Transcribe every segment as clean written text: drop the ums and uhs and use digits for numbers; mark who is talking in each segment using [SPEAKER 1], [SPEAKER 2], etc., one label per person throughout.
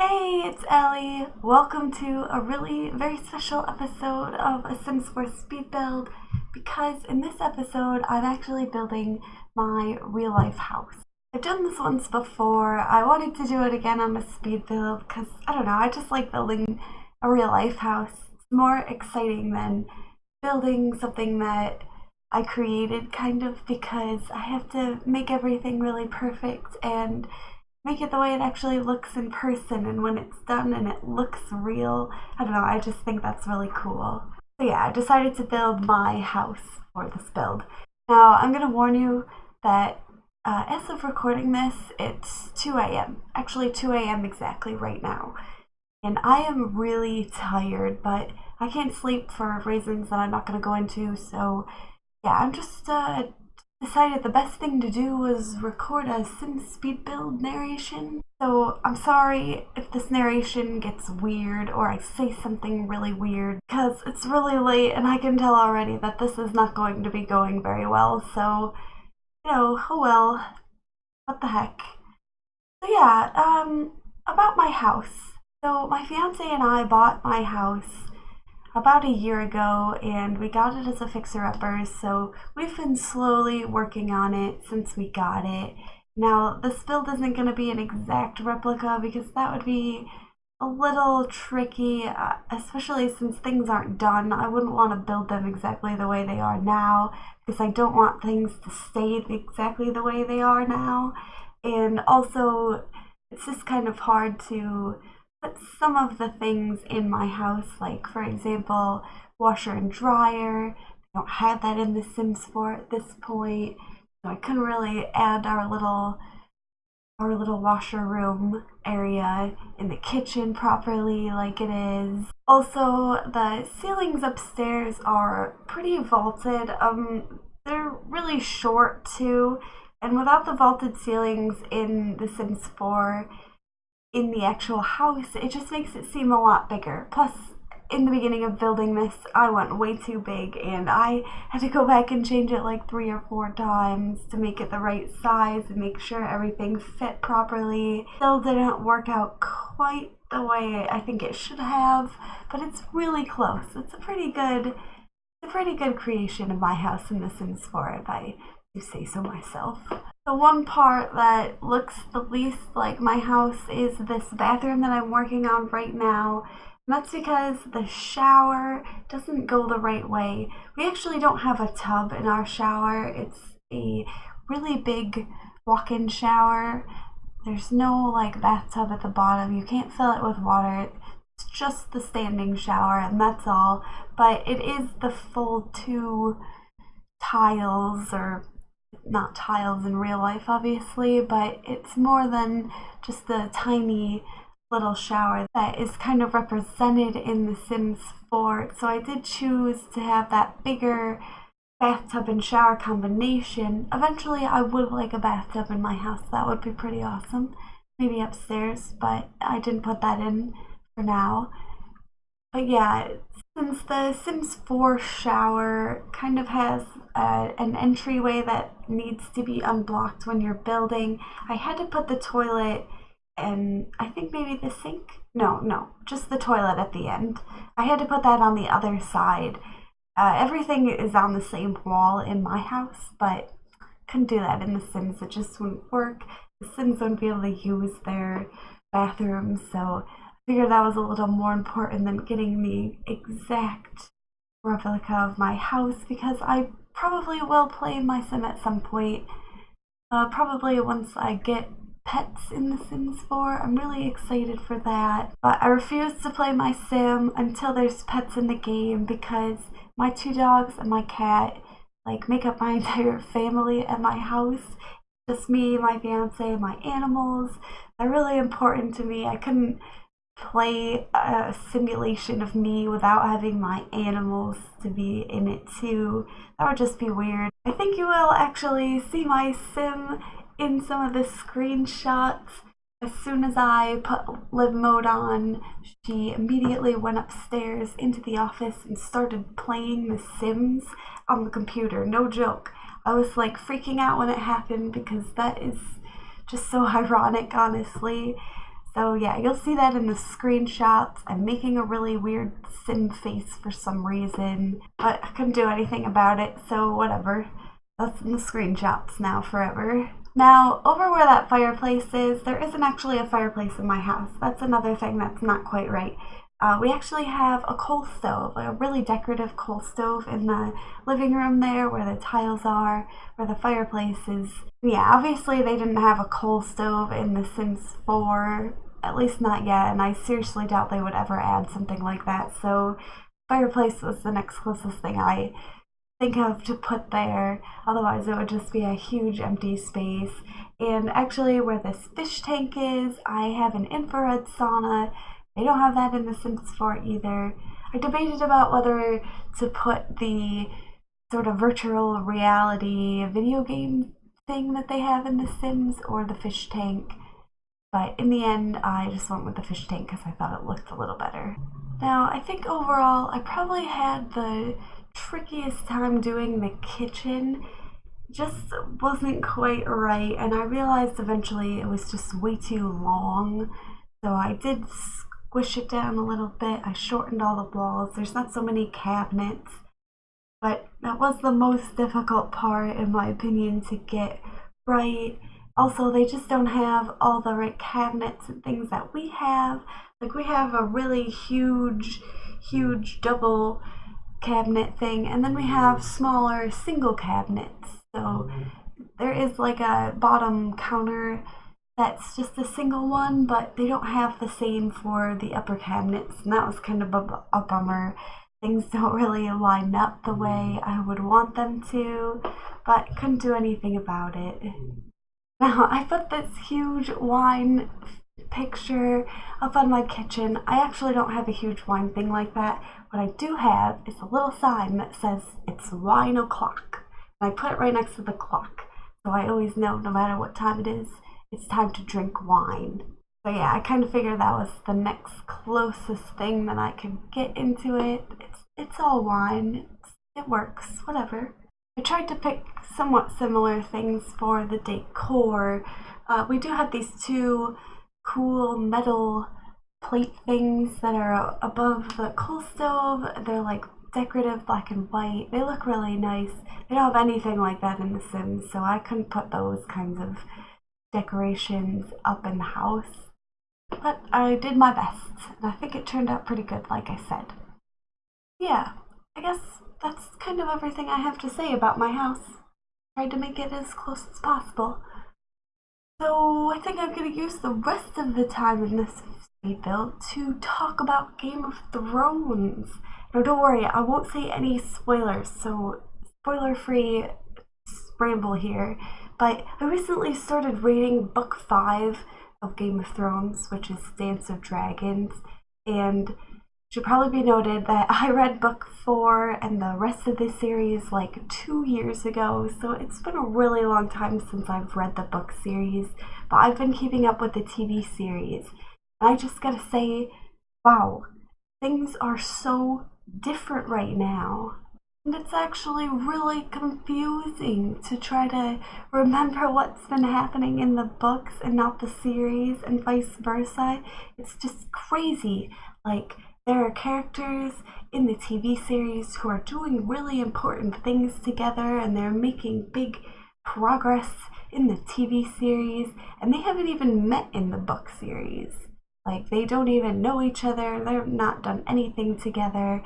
[SPEAKER 1] Hey, it's Ellie. Welcome to a really very special episode of A Sims 4 Speed Build because in this episode I'm actually building my real life house. I've done this once before. I wanted to do it again on a speed build because I don't know, I just like building a real life house. It's more exciting than building something that I created kind of because I have to make everything really perfect and make it the way it actually looks in person, and when it's done and it looks real, I don't know, I just think that's really cool. So yeah, I decided to build my house for this build. Now, I'm going to warn you that as of recording this, it's 2 a.m. Actually, 2 a.m. exactly right now. And I am really tired, but I can't sleep for reasons that I'm not going to go into, so yeah, I'm just decided the best thing to do was record a Sim speed build narration. So I'm sorry if this narration gets weird or I say something really weird because it's really late and I can tell already that this is not going to be going very well. So, oh well, what the heck. So yeah, about my house. So my fiance and I bought my house about a year ago and we got it as a fixer-upper, so we've been slowly working on it since we got it. Now, this build isn't going to be an exact replica because that would be a little tricky, especially since things aren't done. I wouldn't want to build them exactly the way they are now because I don't want things to stay exactly the way they are now. And also, it's just kind of hard to put some of the things in my house, like for example, washer and dryer. I don't have that in The Sims 4 at this point, so I couldn't really add our little washer room area in the kitchen properly like it is. Also, the ceilings upstairs are pretty vaulted. They're really short too, and without the vaulted ceilings in The Sims 4, in the actual house, it just makes it seem a lot bigger. Plus, in the beginning of building this, I went way too big and I had to go back and change it like 3 or 4 times to make it the right size and make sure everything fit properly. Still didn't work out quite the way I think it should have, but it's really close. It's a pretty good creation of my house in The Sims 4, if I do say so myself. The one part that looks the least like my house is this bathroom that I'm working on right now. And that's because the shower doesn't go the right way. We actually don't have a tub in our shower. It's a really big walk-in shower. There's no like bathtub at the bottom. You can't fill it with water. It's just the standing shower and that's all. But it is the full 2 tiles, or not tiles in real life obviously, but it's more than just the tiny little shower that is kind of represented in The Sims 4. So I did choose to have that bigger bathtub and shower combination. Eventually I would like a bathtub in my house. That would be pretty awesome. Maybe upstairs, but I didn't put that in for now. But yeah, since the Sims 4 shower kind of has an entryway that needs to be unblocked when you're building, I had to put the toilet and I think maybe the sink? No, just the toilet at the end. I had to put that on the other side. Everything is on the same wall in my house, but couldn't do that in The Sims. It just wouldn't work. The Sims wouldn't be able to use their bathrooms, so figured that was a little more important than getting the exact replica of my house because I probably will play my sim at some point. Probably once I get pets in The Sims 4. I'm really excited for that. But I refuse to play my sim until there's pets in the game because my 2 dogs and my cat like make up my entire family at my house. Just me, my fiance, my animals. They're really important to me. I couldn't play a simulation of me without having my animals to be in it too. That would just be weird. I think you will actually see my sim in some of the screenshots. As soon as I put live mode on, she immediately went upstairs into the office and started playing The Sims on the computer. No joke. I was like freaking out when it happened because that is just so ironic, honestly. So yeah, you'll see that in the screenshots. I'm making a really weird sim face for some reason, but I couldn't do anything about it, so whatever. That's in the screenshots now forever. Now, over where that fireplace is, there isn't actually a fireplace in my house. That's another thing that's not quite right. We actually have a coal stove, a really decorative coal stove in the living room there where the tiles are, where the fireplace is. Yeah, obviously they didn't have a coal stove in The Sims 4, at least not yet, and I seriously doubt they would ever add something like that, so fireplace was the next closest thing I think of to put there. Otherwise it would just be a huge empty space. And actually where this fish tank is, I have an infrared sauna. They don't have that in The Sims 4 either. I debated about whether to put the sort of virtual reality video game thing that they have in The Sims or the fish tank, but in the end I just went with the fish tank because I thought it looked a little better. Now I think overall I probably had the trickiest time doing the kitchen. Just wasn't quite right, and I realized eventually it was just way too long, so I did squish it down a little bit. I shortened all the walls. There's not so many cabinets, but that was the most difficult part in my opinion to get right. Also, they just don't have all the right cabinets and things that we have. Like, we have a really huge double cabinet thing, and then we have smaller single cabinets. So there is like a bottom counter that's just a single one, but they don't have the same for the upper cabinets, and that was kind of a bummer. Things don't really line up the way I would want them to, but couldn't do anything about it. Now, I put this huge wine picture up on my kitchen. I actually don't have a huge wine thing like that. What I do have is a little sign that says it's wine o'clock. And I put it right next to the clock, so I always know no matter what time it is, it's time to drink wine. So yeah, I kind of figured that was the next closest thing that I could get into it. It's all wine. It works, whatever. I tried to pick somewhat similar things for the decor. We do have these two cool metal plate things that are above the coal stove. They're like decorative black and white. They look really nice. They don't have anything like that in The Sims, so I couldn't put those kinds of decorations up in the house. But I did my best, and I think it turned out pretty good, like I said. Yeah, I guess that's kind of everything I have to say about my house. Tried to make it as close as possible. So I think I'm going to use the rest of the time in this speed build to talk about Game of Thrones. Now don't worry, I won't say any spoilers, so spoiler-free ramble here. But I recently started reading book 5 of Game of Thrones, which is Dance of Dragons, and it should probably be noted that I read book 4 and the rest of this series like 2 years ago, so it's been a really long time since I've read the book series, but I've been keeping up with the TV series. And I just gotta say, wow, things are so different right now. And it's actually really confusing to try to remember what's been happening in the books and not the series, and vice versa. It's just crazy. Like, there are characters in the TV series who are doing really important things together, and they're making big progress in the TV series, and they haven't even met in the book series. Like, they don't even know each other, they've not done anything together.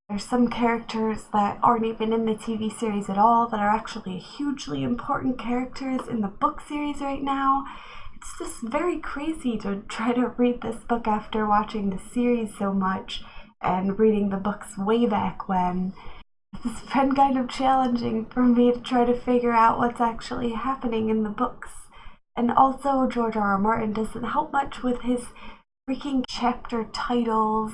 [SPEAKER 1] There's some characters that aren't even in the TV series at all that are actually hugely important characters in the book series right now. It's just very crazy to try to read this book after watching the series so much and reading the books way back when. It's been kind of challenging for me to try to figure out what's actually happening in the books. And also, George R. R. Martin doesn't help much with his freaking chapter titles.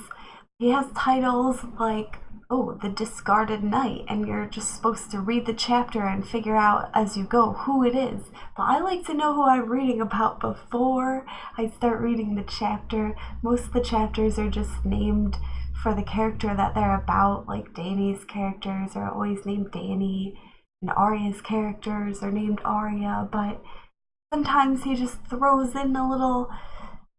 [SPEAKER 1] He has titles like, oh, The Discarded Knight, and you're just supposed to read the chapter and figure out as you go who it is. But I like to know who I'm reading about before I start reading the chapter. Most of the chapters are just named for the character that they're about, like Dany's characters are always named Dany, and Arya's characters are named Arya, but sometimes he just throws in a little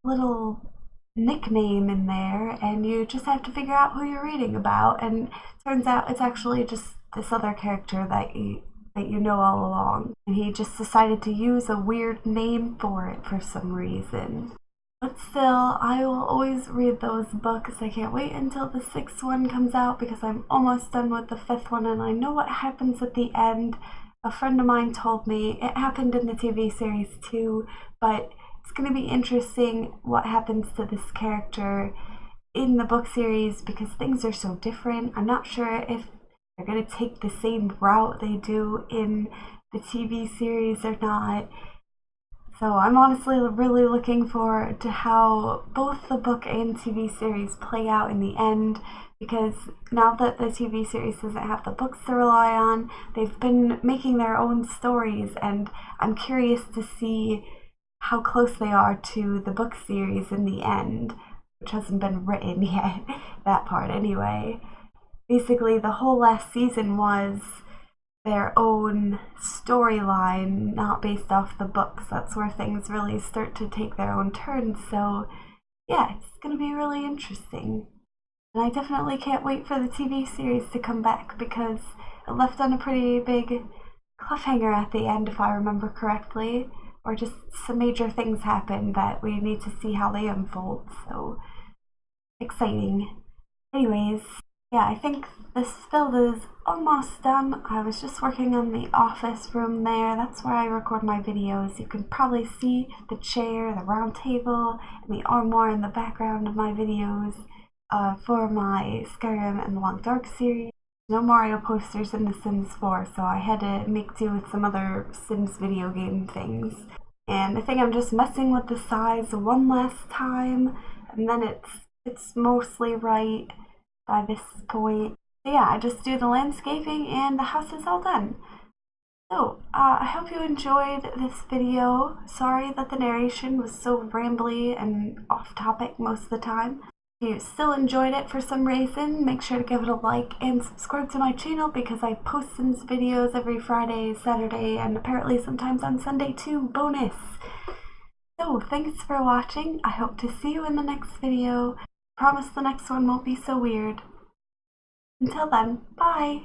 [SPEAKER 1] little nickname in there, and you just have to figure out who you're reading about. And it turns out it's actually just this other character that you know all along. And he just decided to use a weird name for it for some reason. But still, I will always read those books. I can't wait until the 6th one comes out because I'm almost done with the 5th one and I know what happens at the end. A friend of mine told me it happened in the TV series too, but it's going to be interesting what happens to this character in the book series because things are so different. I'm not sure if they're going to take the same route they do in the TV series or not. So I'm honestly really looking forward to how both the book and TV series play out in the end, because now that the TV series doesn't have the books to rely on, they've been making their own stories, and I'm curious to see how close they are to the book series in the end, which hasn't been written yet, that part anyway. Basically, the whole last season was their own storyline, not based off the books. That's where things really start to take their own turns. So yeah, it's going to be really interesting. And I definitely can't wait for the TV series to come back because it left on a pretty big cliffhanger at the end, if I remember correctly. Or just some major things happen that we need to see how they unfold. So exciting. Anyways, yeah, I think this build is almost done. I was just working on the office room there. That's where I record my videos. You can probably see the chair, the round table, and the armoire in the background of my videos for my Skyrim and the Long Dark series. No Mario posters in The Sims 4, so I had to make do with some other Sims video game things. And I think I'm just messing with the size one last time, and then it's mostly right by this point. So yeah, I just do the landscaping and the house is all done. So, I hope you enjoyed this video. Sorry that the narration was so rambly and off topic most of the time. If you still enjoyed it for some reason, make sure to give it a like and subscribe to my channel because I post Sims videos every Friday, Saturday, and apparently sometimes on Sunday too. Bonus! So, thanks for watching. I hope to see you in the next video. Promise the next one won't be so weird. Until then, bye!